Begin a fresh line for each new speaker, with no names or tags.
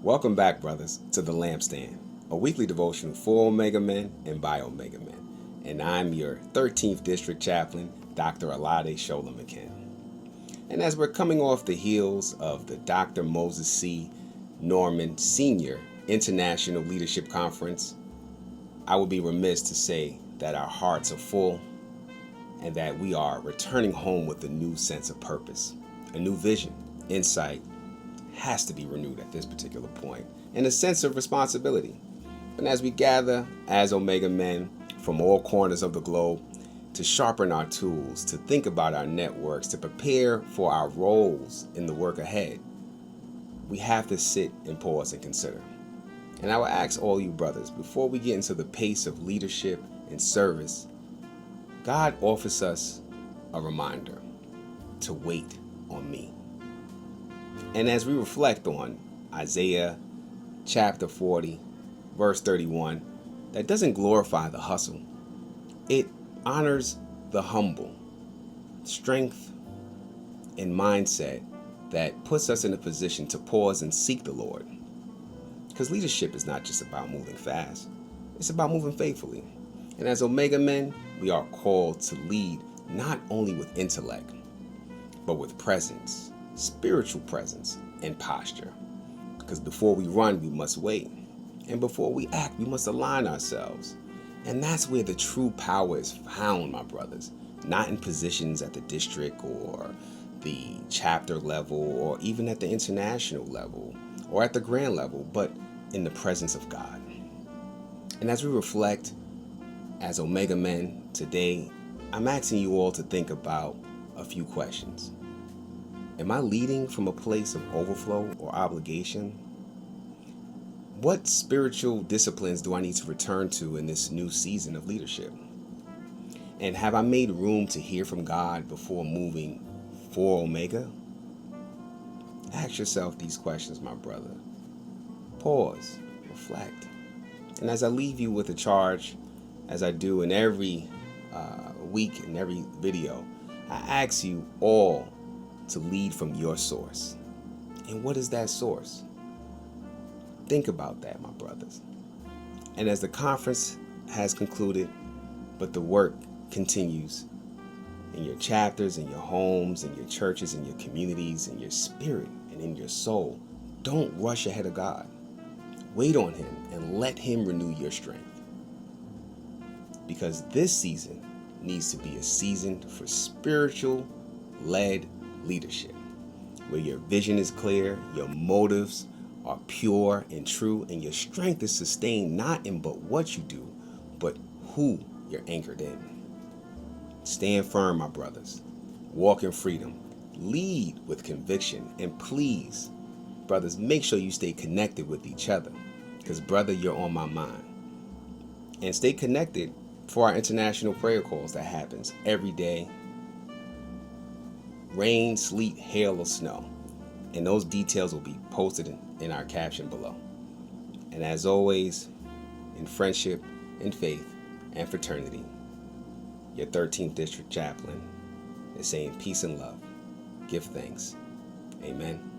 Welcome back, brothers, to the Lampstand, a weekly devotion for Omega Men and by Omega Men. And I'm your 13th District Chaplain, Dr. Alade Shola McKen. And as we're coming off the heels of the Dr. Moses C. Norman Sr. International Leadership Conference, I would be remiss to say that our hearts are full and that we are returning home with a new sense of purpose, a new vision, insight, has to be renewed at this particular point, and a sense of responsibility. And as we gather as Omega Men from all corners of the globe to sharpen our tools, to think about our networks, to prepare for our roles in the work ahead, we have to sit and pause and consider. And I will ask all you brothers, before we get into the pace of leadership and service, God offers us a reminder to wait on me. And as we reflect on Isaiah chapter 40, verse 31, that doesn't glorify the hustle. It honors the humble, strength and mindset that puts us in a position to pause and seek the Lord. Because leadership is not just about moving fast, it's about moving faithfully. And as Omega Men, we are called to lead not only with intellect, but with presence, spiritual presence, and posture. Because before we run, we must wait. And before we act, we must align ourselves. And that's where the true power is found, my brothers. Not in positions at the district or the chapter level or even at the international level or at the grand level, but in the presence of God. And as we reflect as Omega Men today, I'm asking you all to think about a few questions. Am I leading from a place of overflow or obligation? What spiritual disciplines do I need to return to in this new season of leadership? And have I made room to hear from God before moving for Omega? Ask yourself these questions, my brother. Pause, reflect. And as I leave you with a charge, as I do in every week in every video, I ask you all to lead from your source. And what is that source? Think about that, my brothers. And as the conference has concluded, but the work continues in your chapters, in your homes, in your churches, in your communities, in your spirit, and in your soul, don't rush ahead of God. Wait on Him and let Him renew your strength. Because this season needs to be a season for spiritual-led leadership, where your vision is clear, your motives are pure and true, and your strength is sustained not in but what you do, but who you're anchored in. Stand firm, my brothers. Walk in freedom. Lead with conviction. And please, brothers, make sure you stay connected with each other, because, brother, you're on my mind. And stay connected for our international prayer calls that happens every day. Rain, sleet, hail, or snow. And those details will be posted in our caption below. And as always, in friendship, in faith, and fraternity, your 13th District Chaplain is saying peace and love. Give thanks. Amen.